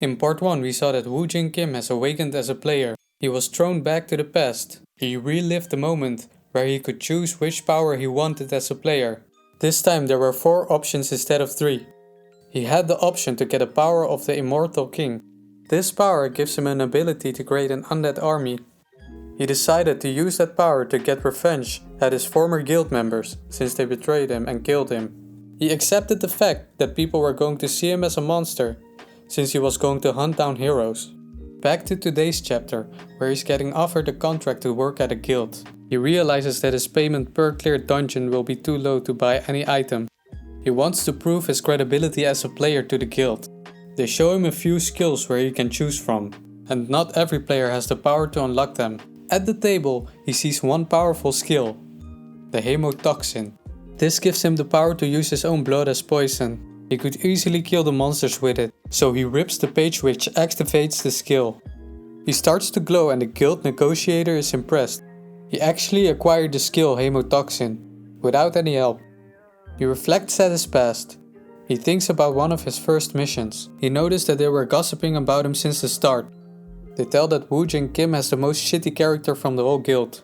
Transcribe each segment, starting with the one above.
In part 1 we saw that Woo Jin Kim has awakened as a player. He was thrown back to the past. He relived the moment where he could choose which power he wanted as a player. This time there were 4 options instead of 3. He had the option to get a power of the Immortal King. This power gives him an ability to create an undead army. He decided to use that power to get revenge at his former guild members since they betrayed him and killed him. He accepted the fact that people were going to see him as a monster since he was going to hunt down heroes. Back to today's chapter, where he's getting offered a contract to work at a guild. He realizes that his payment per cleared dungeon will be too low to buy any item. He wants to prove his credibility as a player to the guild. They show him a few skills where he can choose from, and not every player has the power to unlock them. At the table, he sees one powerful skill, the Hemotoxin. This gives him the power to use his own blood as poison. He could easily kill the monsters with it, so he rips the page which activates the skill. He starts to glow and the guild negotiator is impressed. He actually acquired the skill Hemotoxin, without any help. He reflects at his past. He thinks about one of his first missions. He noticed that they were gossiping about him since the start. They tell that Woo Jin Kim has the most shitty character from the whole guild.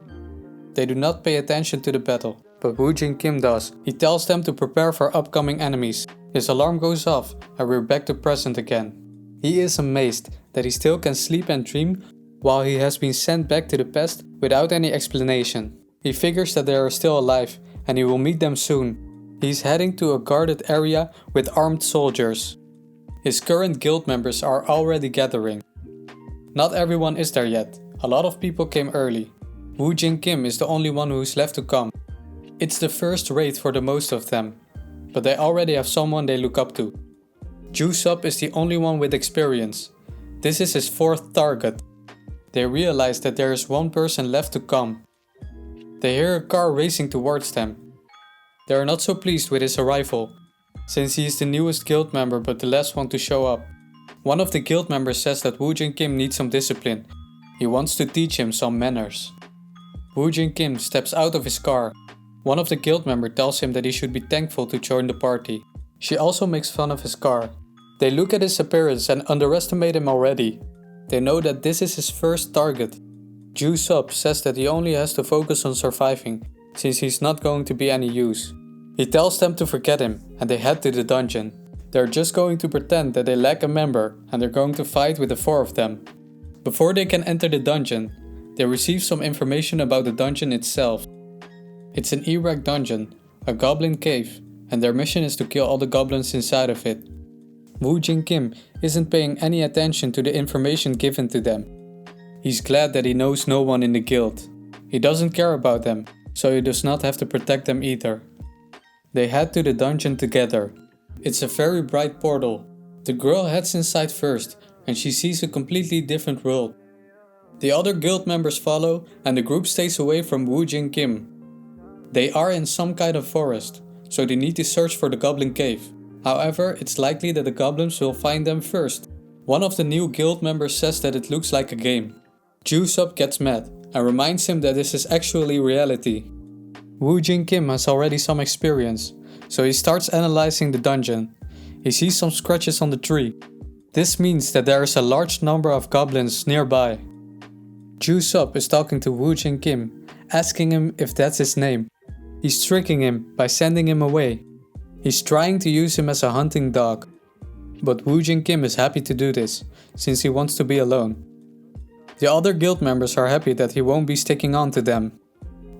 They do not pay attention to the battle, but Woo Jin Kim does. He tells them to prepare for upcoming enemies. His alarm goes off and we're back to present again. He is amazed that he still can sleep and dream while he has been sent back to the past without any explanation. He figures that they are still alive and he will meet them soon. He's heading to a guarded area with armed soldiers. His current guild members are already gathering. Not everyone is there yet. A lot of people came early. Woo Jin Kim is the only one who is left to come. It's the first raid for the most of them, but they already have someone they look up to. Jusup is the only one with experience. This is his 4th target. They realize that there is one person left to come. They hear a car racing towards them. They are not so pleased with his arrival, since he is the newest guild member but the last one to show up. One of the guild members says that Woo Jin Kim needs some discipline. He wants to teach him some manners. Woo Jin Kim steps out of his car. One of the guild members tells him that he should be thankful to join the party. She also makes fun of his car. They look at his appearance and underestimate him already. They know that this is his first target. Jusup says that he only has to focus on surviving, since he's not going to be any use. He tells them to forget him and they head to the dungeon. They're just going to pretend that they lack a member and they're going to fight with the 4 of them. Before they can enter the dungeon, they receive some information about the dungeon itself. It's an Iraq dungeon, a goblin cave, and their mission is to kill all the goblins inside of it. Woo Jin Kim isn't paying any attention to the information given to them. He's glad that he knows no one in the guild. He doesn't care about them, so he does not have to protect them either. They head to the dungeon together. It's a very bright portal. The girl heads inside first and she sees a completely different world. The other guild members follow and the group stays away from Woo Jin Kim. They are in some kind of forest, so they need to search for the goblin cave. However, it's likely that the goblins will find them first. One of the new guild members says that it looks like a game. Jusup gets mad and reminds him that this is actually reality. Woo Jin Kim has already some experience, so he starts analyzing the dungeon. He sees some scratches on the tree. This means that there is a large number of goblins nearby. Jusup is talking to Woo Jin Kim, asking him if that's his name. He's tricking him by sending him away. He's trying to use him as a hunting dog. But Woo Jin Kim is happy to do this, since he wants to be alone. The other guild members are happy that he won't be sticking on to them.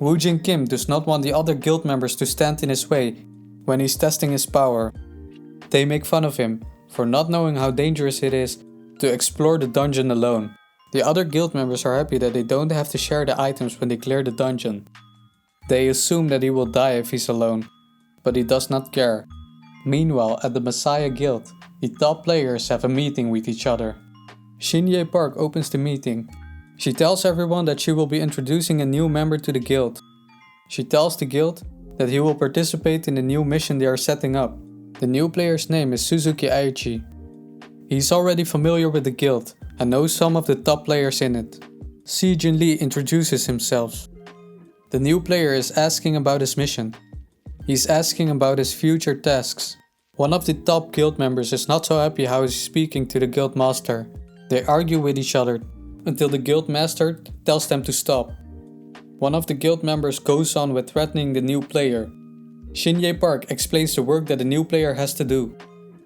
Woo Jin Kim does not want the other guild members to stand in his way when he's testing his power. They make fun of him for not knowing how dangerous it is to explore the dungeon alone. The other guild members are happy that they don't have to share the items when they clear the dungeon. They assume that he will die if he's alone, but he does not care. Meanwhile, at the Messiah Guild, the top players have a meeting with each other. Shinye Park opens the meeting. She tells everyone that she will be introducing a new member to the guild. She tells the guild that he will participate in the new mission they are setting up. The new player's name is Suzuki Aichi. He's already familiar with the guild and knows some of the top players in it. Si Jun Lee introduces himself. The new player is asking about his mission. He's asking about his future tasks. One of the top guild members is not so happy how he's speaking to the guild master. They argue with each other until the guild master tells them to stop. One of the guild members goes on with threatening the new player. Shinye Park explains the work that the new player has to do.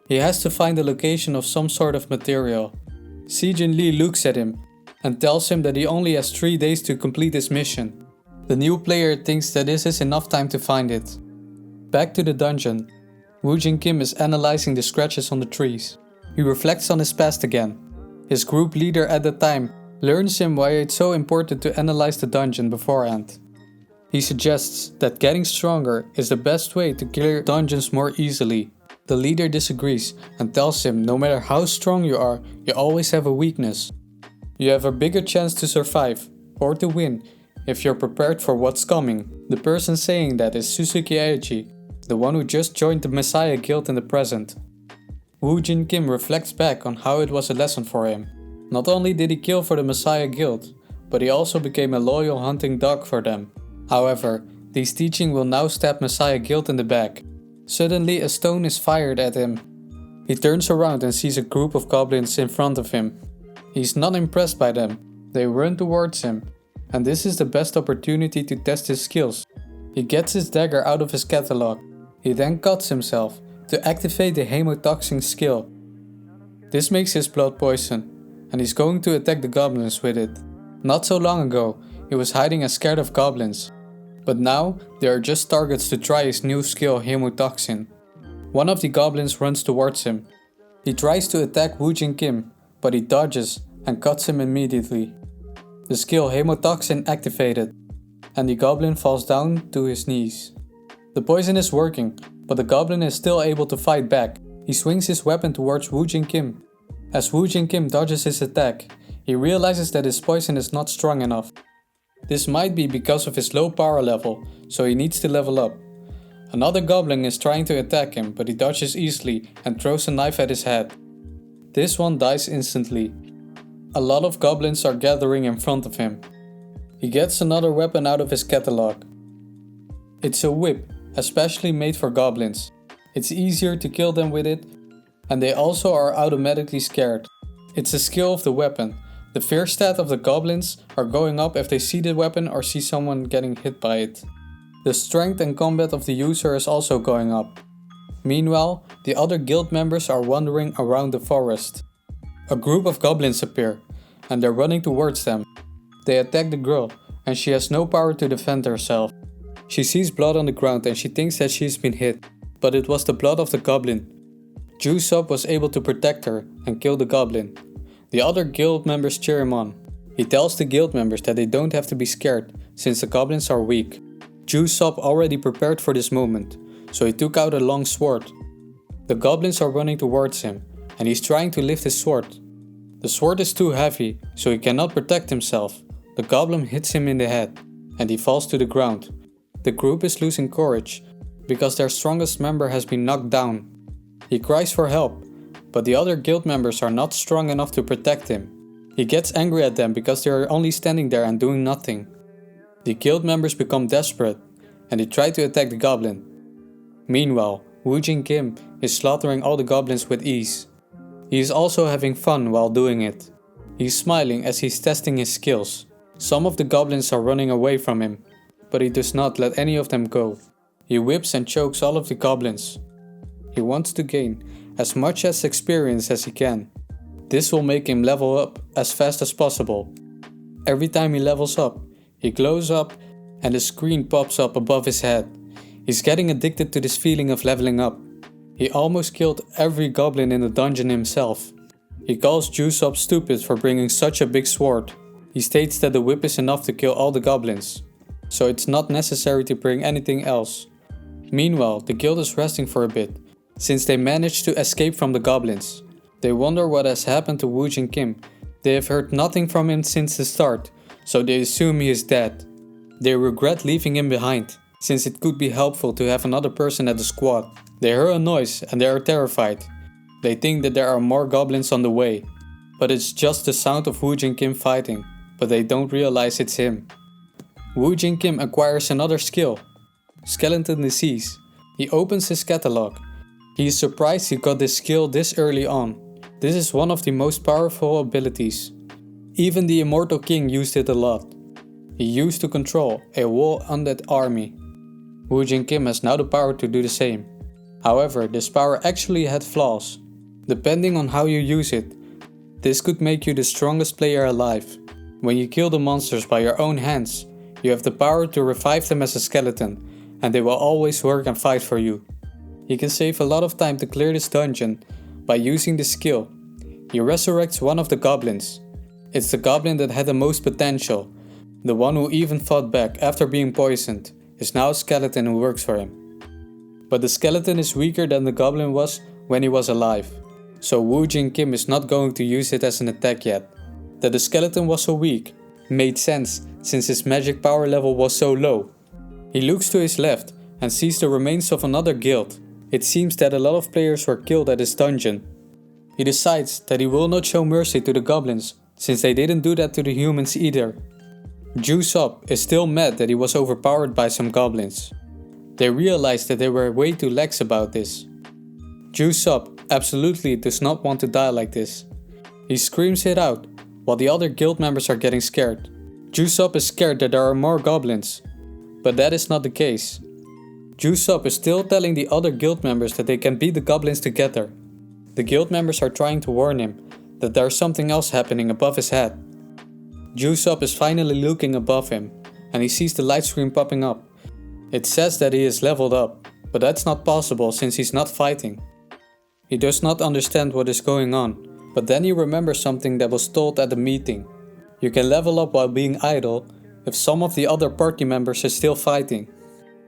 He has to find the location of some sort of material. Sejin Lee looks at him and tells him that he only has 3 days to complete his mission. The new player thinks that this is enough time to find it. Back to the dungeon, Woojin Kim is analyzing the scratches on the trees. He reflects on his past again. His group leader at the time learns him why it's so important to analyze the dungeon beforehand. He suggests that getting stronger is the best way to clear dungeons more easily. The leader disagrees and tells him no matter how strong you are, you always have a weakness. You have a bigger chance to survive or to win if you're prepared for what's coming. The person saying that is Suzuki Aoji, the one who just joined the Messiah Guild in the present. Woojin Kim reflects back on how it was a lesson for him. Not only did he kill for the Messiah Guild, but he also became a loyal hunting dog for them. However, these teachings will now stab Messiah Guild in the back. Suddenly a stone is fired at him. He turns around and sees a group of goblins in front of him. He's not impressed by them. They run towards him, and this is the best opportunity to test his skills. He gets his dagger out of his catalog. He then cuts himself to activate the hemotoxin skill. This makes his blood poison, and he's going to attack the goblins with it. Not so long ago, he was hiding and scared of goblins, but now they are just targets to try his new skill hemotoxin. One of the goblins runs towards him. He tries to attack Woojin Kim, but he dodges and cuts him immediately. The skill hemotoxin activated, and the goblin falls down to his knees. The poison is working, but the goblin is still able to fight back. He swings his weapon towards Woojin Kim. As Woojin Kim dodges his attack, he realizes that his poison is not strong enough. This might be because of his low power level, so he needs to level up. Another goblin is trying to attack him, but he dodges easily and throws a knife at his head. This one dies instantly. A lot of goblins are gathering in front of him. He gets another weapon out of his catalog. It's a whip, especially made for goblins. It's easier to kill them with it, and they also are automatically scared. It's a skill of the weapon. The fear stat of the goblins are going up if they see the weapon or see someone getting hit by it. The strength and combat of the user is also going up. Meanwhile, the other guild members are wandering around the forest. A group of goblins appear, and they're running towards them. They attack the girl, and she has no power to defend herself. She sees blood on the ground and she thinks that she's been hit, but it was the blood of the goblin. Jusopp was able to protect her and kill the goblin. The other guild members cheer him on. He tells the guild members that they don't have to be scared, since the goblins are weak. Jusopp already prepared for this moment, so he took out a long sword. The goblins are running towards him, and he's trying to lift his sword. The sword is too heavy, so he cannot protect himself. The goblin hits him in the head, and he falls to the ground. The group is losing courage, because their strongest member has been knocked down. He cries for help, but the other guild members are not strong enough to protect him. He gets angry at them because they are only standing there and doing nothing. The guild members become desperate, and they try to attack the goblin. Meanwhile, Woojin Kim is slaughtering all the goblins with ease. He is also having fun while doing it. He's smiling as he's testing his skills. Some of the goblins are running away from him, but he does not let any of them go. He whips and chokes all of the goblins. He wants to gain as much experience as he can. This will make him level up as fast as possible. Every time he levels up, he glows up and a screen pops up above his head. He's getting addicted to this feeling of leveling up. He almost killed every goblin in the dungeon himself. He calls Jusopp stupid for bringing such a big sword. He states that the whip is enough to kill all the goblins, so it's not necessary to bring anything else. Meanwhile, the guild is resting for a bit, since they managed to escape from the goblins. They wonder what has happened to Woojin Kim. They have heard nothing from him since the start, so they assume he is dead. They regret leaving him behind, since it could be helpful to have another person at the squad. They hear a noise and they are terrified. They think that there are more goblins on the way, but it's just the sound of Woojin Kim fighting, but they don't realize it's him. Woojin Kim acquires another skill, Skeleton Disease. He opens his catalog. He is surprised he got this skill this early on. This is one of the most powerful abilities. Even the Immortal King used it a lot. He used to control a whole undead army. Woo Jin Kim has now the power to do the same. However, this power actually had flaws. Depending on how you use it, this could make you the strongest player alive. When you kill the monsters by your own hands, you have the power to revive them as a skeleton, and they will always work and fight for you. You can save a lot of time to clear this dungeon by using this skill. He resurrects one of the goblins. It's the goblin that had the most potential. The one who even fought back after being poisoned is now a skeleton who works for him. But the skeleton is weaker than the goblin was when he was alive. So Woo Jin Kim is not going to use it as an attack yet. That the skeleton was so weak made sense since his magic power level was so low. He looks to his left and sees the remains of another guild. It seems that a lot of players were killed at this dungeon. He decides that he will not show mercy to the goblins since they didn't do that to the humans either. Juice-Up is still mad that he was overpowered by some goblins. They realize that they were way too lax about this. Juice-Up absolutely does not want to die like this. He screams it out while the other guild members are getting scared. Juice-Up is scared that there are more goblins, but that is not the case. Juice-Up is still telling the other guild members that they can beat the goblins together. The guild members are trying to warn him that there is something else happening above his head. Juice-Up is finally looking above him and he sees the light screen popping up. It says that he is leveled up, but that's not possible since he's not fighting. He does not understand what is going on, but then he remembers something that was told at the meeting. You can level up while being idle if some of the other party members are still fighting.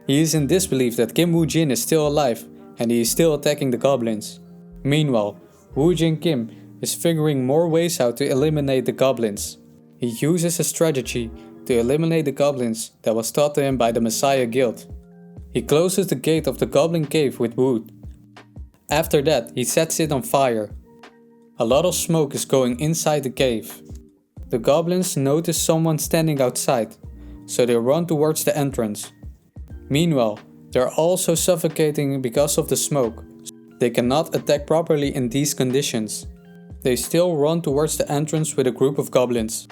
He is in disbelief that Kim Woo Jin is still alive and he is still attacking the goblins. Meanwhile, Woo Jin Kim is figuring more ways how to eliminate the goblins. He uses a strategy to eliminate the goblins that was taught to him by the Messiah Guild. He closes the gate of the Goblin Cave with wood. After that, he sets it on fire. A lot of smoke is going inside the cave. The goblins notice someone standing outside, so they run towards the entrance. Meanwhile, they are also suffocating because of the smoke. They cannot attack properly in these conditions. They still run towards the entrance with a group of goblins.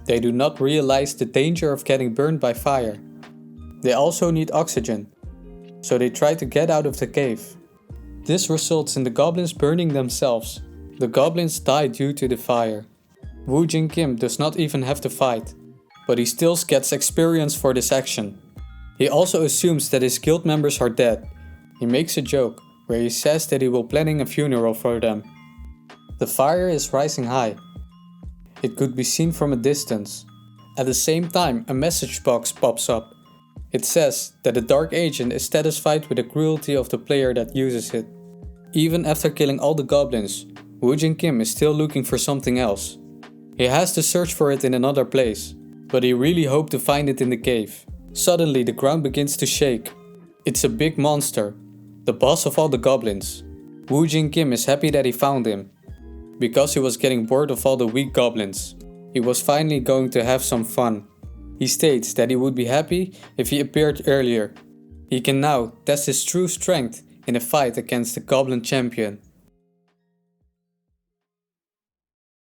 They do not realize the danger of getting burned by fire. They also need oxygen, so they try to get out of the cave. This results in the goblins burning themselves. The goblins die due to the fire. Woo Jin Kim does not even have to fight, but he still gets experience for this action. He also assumes that his guild members are dead. He makes a joke where he says that he will planning a funeral for them. The fire is rising high. It could be seen from a distance. At the same time, a message box pops up. It says that the Dark Agent is satisfied with the cruelty of the player that uses it. Even after killing all the goblins, Woo Jin Kim is still looking for something else. He has to search for it in another place, but he really hoped to find it in the cave. Suddenly the ground begins to shake. It's a big monster, the boss of all the goblins. Woo Jin Kim is happy that he found him, because he was getting bored of all the weak goblins. He was finally going to have some fun. He states that he would be happy if he appeared earlier. He can now test his true strength in a fight against the Goblin champion.